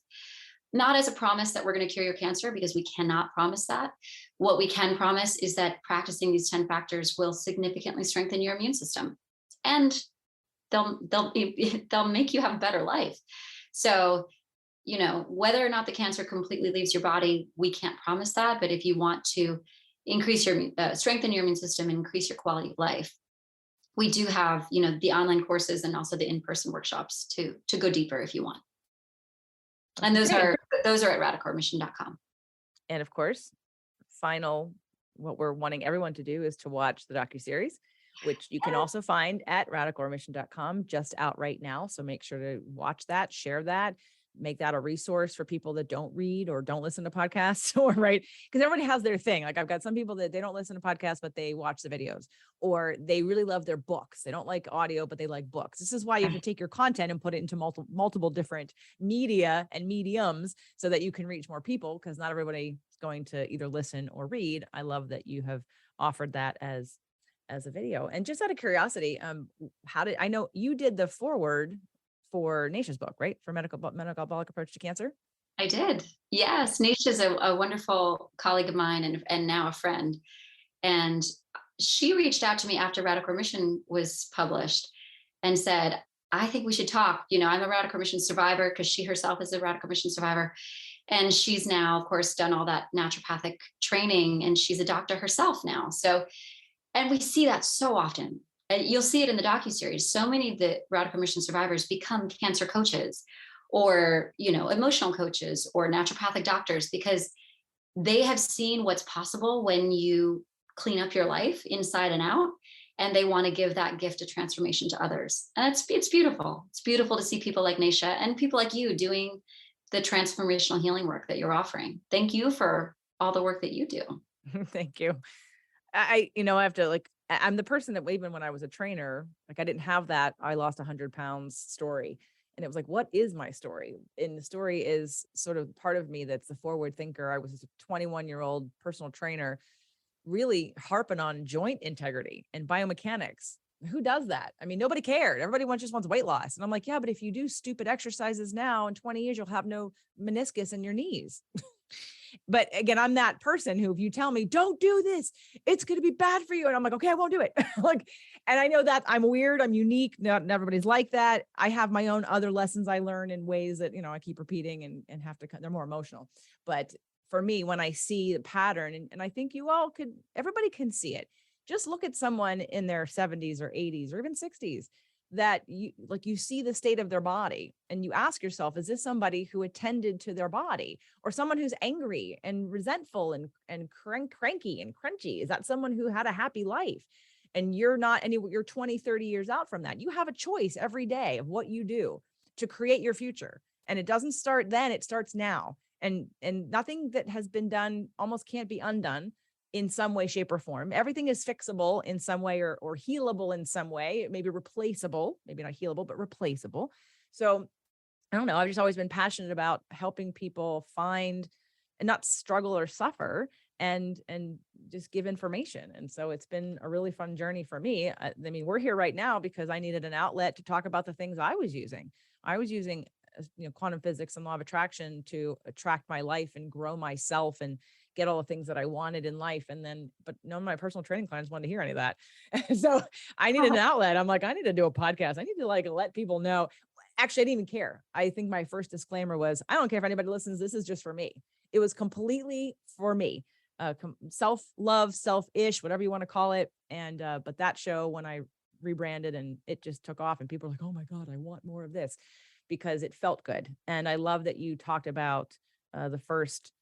not as a promise that we're going to cure your cancer, because we cannot promise that. What we can promise is that practicing these 10 factors will significantly strengthen your immune system, and they'll make you have a better life. So, whether or not the cancer completely leaves your body, we can't promise that. But if you want to increase your strengthen your immune system and increase your quality of life, we do have, the online courses and also the in-person workshops to go deeper if you want. And those are at radicalremission.com. And of course, what we're wanting everyone to do is to watch the docuseries, which you can also find at radicalremission.com, just out right now. So make sure to watch that, share that, make that a resource for people that don't read or don't listen to podcasts, or right. Because everybody has their thing. Like I've got some people that they don't listen to podcasts, but they watch the videos, or they really love their books. They don't like audio, but they like books. This is why you have to take your content and put it into multiple different media and mediums so that you can reach more people, because not everybody is going to either listen or read. I love that you have offered that as a video. And just out of curiosity, I know you did the foreword for Naisha's book, right? For metabolic approach to cancer. I did. Yes. Naisha is a wonderful colleague of mine and now a friend. And she reached out to me after Radical Remission was published and said, I think we should talk. I'm a Radical Remission survivor, because she herself is a Radical Remission survivor. And she's now, of course, done all that naturopathic training, and she's a doctor herself now. And we see that so often. You'll see it in the docuseries. So many of the Radical Remission survivors become cancer coaches, or, emotional coaches, or naturopathic doctors, because they have seen what's possible when you clean up your life inside and out, and they want to give that gift of transformation to others. And it's beautiful. It's beautiful to see people like Naisha and people like you doing the transformational healing work that you're offering. Thank you for all the work that you do. Thank you. I have to I'm the person that even when I was a trainer, I didn't have that I lost 100 pounds story. And it was like, what is my story? And the story is sort of part of me that's the forward thinker. I was a 21-year-old personal trainer, really harping on joint integrity and biomechanics. Who does that? I mean, nobody cared. Everybody just wants weight loss. And I'm like, yeah, but if you do stupid exercises now, in 20 years, you'll have no meniscus in your knees. But again, I'm that person who, if you tell me, don't do this, it's going to be bad for you. And I'm like, okay, I won't do it. And I know that I'm weird. I'm unique. Not everybody's like that. I have my own other lessons I learn in ways that, I keep repeating and have to, they're more emotional. But for me, when I see the pattern, and I think everybody can see it. Just look at someone in their 70s or 80s or even 60s. that you see the state of their body and you ask yourself, is this somebody who attended to their body, or someone who's angry and resentful and cranky and crunchy? Is that someone who had a happy life? And you're not you're 20, 30 years out from that. You have a choice every day of what you do to create your future. And it doesn't start then, it starts now. And nothing that has been done almost can't be undone in some way, shape, or form. Everything is fixable in some way, or healable in some way. It may be replaceable, maybe not healable, but replaceable. So I don't know. I've just always been passionate about helping people find and not struggle or suffer, and just give information. And so it's been a really fun journey for me. I mean, we're here right now because I needed an outlet to talk about the things I was using. I was using quantum physics and law of attraction to attract my life and grow myself and get all the things that I wanted in life. And then, but none of my personal training clients wanted to hear any of that. So I needed an outlet. I'm like, I need to do a podcast. I need to let people know. Actually, I didn't even care. I think my first disclaimer was, I don't care if anybody listens. This is just for me. It was completely for me. Self-love, self-ish, whatever you want to call it. And, but that show, when I rebranded, and it just took off, and people were like, oh my God, I want more of this, because it felt good. And I love that you talked about the first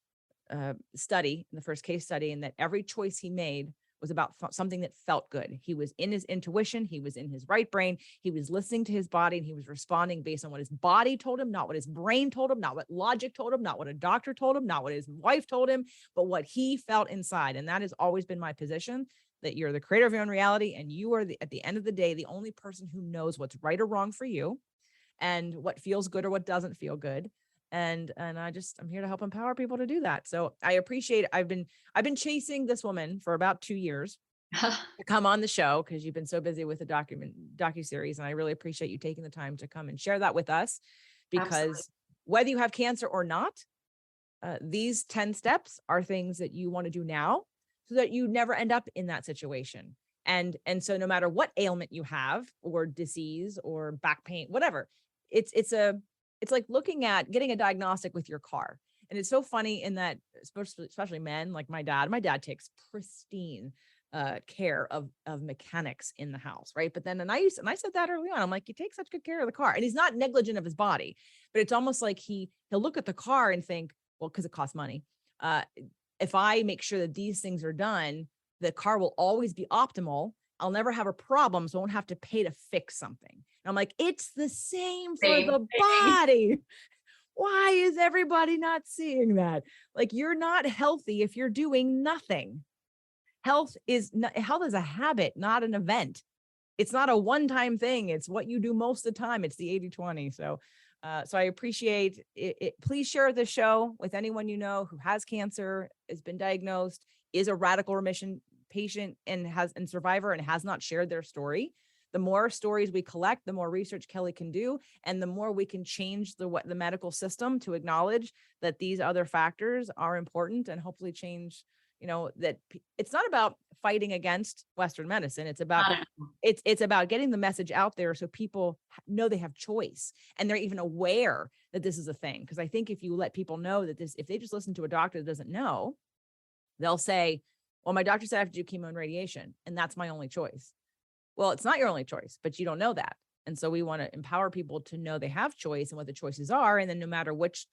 study, the first case study, and that every choice he made was about something that felt good. He was in his intuition. He was in his right brain. He was listening to his body, and he was responding based on what his body told him, not what his brain told him, not what logic told him, not what a doctor told him, not what his wife told him, but what he felt inside. And that has always been my position, that you're the creator of your own reality. And you are at the end of the day, the only person who knows what's right or wrong for you, and what feels good or what doesn't feel good. And I'm here to help empower people to do that. So I appreciate it. I've been chasing this woman for about 2 years to come on the show, because you've been so busy with the docuseries. And I really appreciate you taking the time to come and share that with us, because Absolutely. Whether you have cancer or not, these 10 steps are things that you want to do now, so that you never end up in that situation. And so no matter what ailment you have, or disease, or back pain, whatever, it's like looking at getting a diagnostic with your car. And it's so funny in that, especially men, like my dad takes pristine care of mechanics in the house. Right. But then, and I said that early on, I'm like, you take such good care of the car, and he's not negligent of his body, but it's almost like he'll look at the car and think, well, cause it costs money. If I make sure that these things are done, the car will always be optimal. I'll never have a problem, so I won't have to pay to fix something. And I'm like, it's the same for the body. Why is everybody not seeing that? Like, you're not healthy if you're doing nothing. Health is a habit, not an event. It's not a one-time thing. It's what you do most of the time. It's the 80-20. So I appreciate it. Please share the show with anyone you know who has cancer, has been diagnosed, is a radical remission patient, and survivor, and has not shared their story. The more stories we collect, the more research Kelly can do, and the more we can change the medical system to acknowledge that these other factors are important, and hopefully change, that it's not about fighting against Western medicine. It's about it's about getting the message out there, so people know they have choice, and they're even aware that this is a thing. Because I think if you let people know that if they just listen to a doctor that doesn't know, they'll say, well, my doctor said I have to do chemo and radiation, and that's my only choice. Well, it's not your only choice, but you don't know that. And so we want to empower people to know they have choice and what the choices are. And then no matter which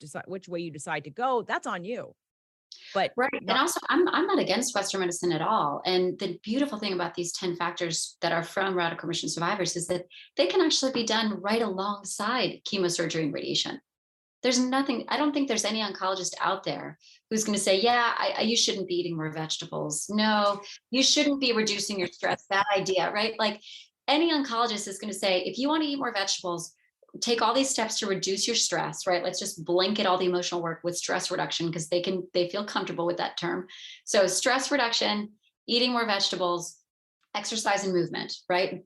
way you decide to go, that's on you. But right. And also, I'm not against Western medicine at all. And the beautiful thing about these 10 factors that are from radical remission survivors is that they can actually be done right alongside chemosurgery and radiation. There's nothing, I don't think there's any oncologist out there who's going to say, yeah, you shouldn't be eating more vegetables. No, you shouldn't be reducing your stress. Bad idea, right? Like, any oncologist is going to say, if you want to eat more vegetables, take all these steps to reduce your stress, right? Let's just blanket all the emotional work with stress reduction, because they feel comfortable with that term. So stress reduction, eating more vegetables, exercise and movement, right?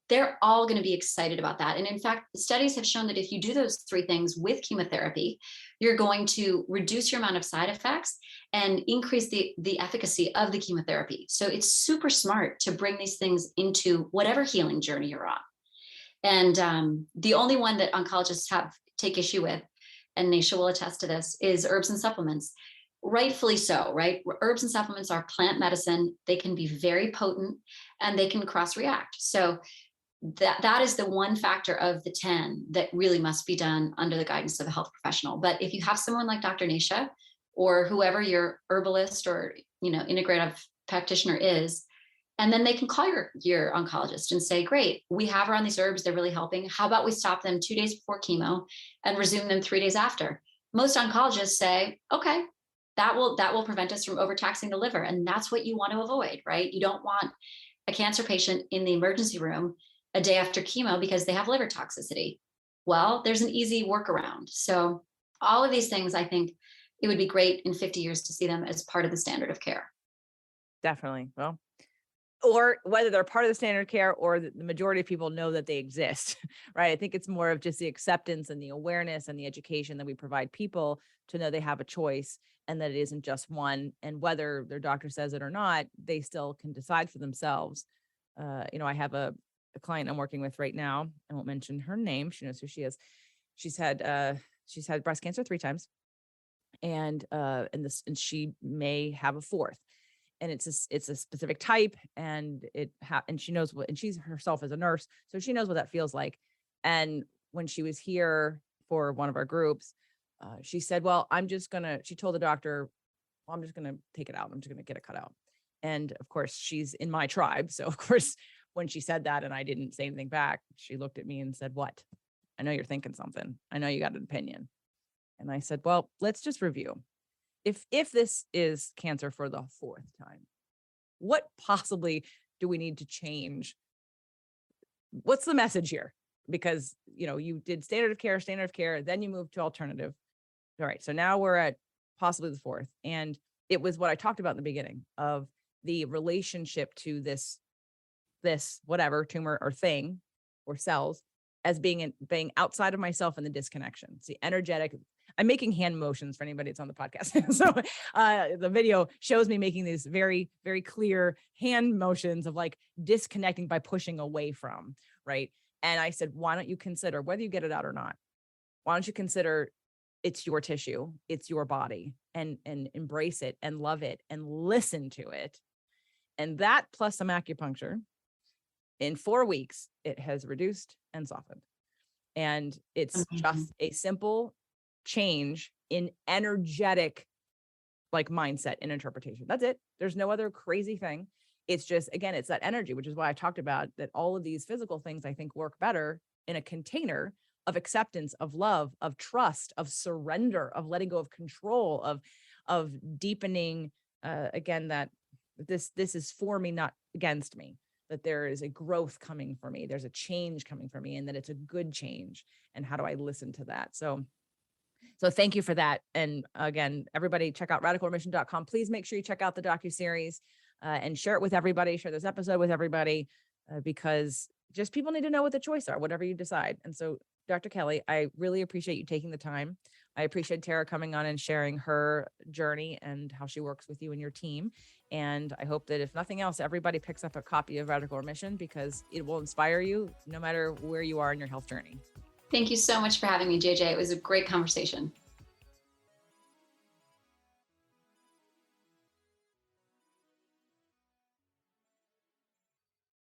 They're all going to be excited about that. And in fact, studies have shown that if you do those 3 things with chemotherapy, you're going to reduce your amount of side effects and increase the efficacy of the chemotherapy. So it's super smart to bring these things into whatever healing journey you're on. And the only one that oncologists take issue with, and Naisha will attest to this, is herbs and supplements. Rightfully so, right? Herbs and supplements are plant medicine. They can be very potent, and they can cross-react. So that is the one factor of the 10 that really must be done under the guidance of a health professional. But if you have someone like Dr. Nisha or whoever your herbalist or, integrative practitioner is, and then they can call your oncologist and say, great, we have her on these herbs. They're really helping. How about we stop them 2 days before chemo and resume them 3 days after? Most oncologists say, okay, that will prevent us from overtaxing the liver. And that's what you want to avoid, right? You don't want a cancer patient in the emergency room a day after chemo because they have liver toxicity. Well, there's an easy workaround. So all of these things, I think it would be great in 50 years to see them as part of the standard of care. Definitely. Well, or whether they're part of the standard of care or the majority of people know that they exist, right? I think it's more of just the acceptance and the awareness and the education that we provide people to know they have a choice and that it isn't just one. And whether their doctor says it or not, they still can decide for themselves. I have a client I'm working with right now. I won't mention her name. She knows who she is. She's had breast cancer 3 times, and she may have a 4th. And it's a specific type, and and she knows and she's herself as a nurse, so she knows what that feels like. And when she was here for one of our groups, she said, well, she told the doctor, well, I'm just going to take it out. I'm just going to get it cut out. And of course she's in my tribe. So of course, when she said that and I didn't say anything back, she looked at me and said, what? I know you're thinking something. I know you got an opinion. And I said, well, let's just review. If this is cancer for the 4th time, what possibly do we need to change? What's the message here? Because, you did standard of care, then you moved to alternative. All right. So now we're at possibly the 4th. And it was what I talked about in the beginning of the relationship to this whatever tumor or thing or cells as being outside of myself and the disconnection. It's the energetic. I'm making hand motions for anybody that's on the podcast. So the video shows me making these very, very clear hand motions of like disconnecting by pushing away from, right? And I said, why don't you consider whether you get it out or not? Why don't you consider it's your tissue, it's your body, and embrace it and love it and listen to it. And that plus some acupuncture, in 4 weeks, it has reduced and softened. And it's just a simple change in energetic mindset and interpretation. That's it. There's no other crazy thing. It's just, again, it's that energy, which is why I talked about that all of these physical things I think work better in a container of acceptance, of love, of trust, of surrender, of letting go of control, of deepening, again, that this is for me, not against me, that there is a growth coming for me. There's a change coming for me, and that it's a good change. And how do I listen to that? So thank you for that. And again, everybody check out radicalremission.com. Please make sure you check out the docuseries and share it with everybody, share this episode with everybody, because just people need to know what the choices are, whatever you decide. And so, Dr. Kelly, I really appreciate you taking the time. I appreciate Tara coming on and sharing her journey and how she works with you and your team. And I hope that if nothing else, everybody picks up a copy of Radical Remission, because it will inspire you no matter where you are in your health journey. Thank you so much for having me, JJ. It was a great conversation.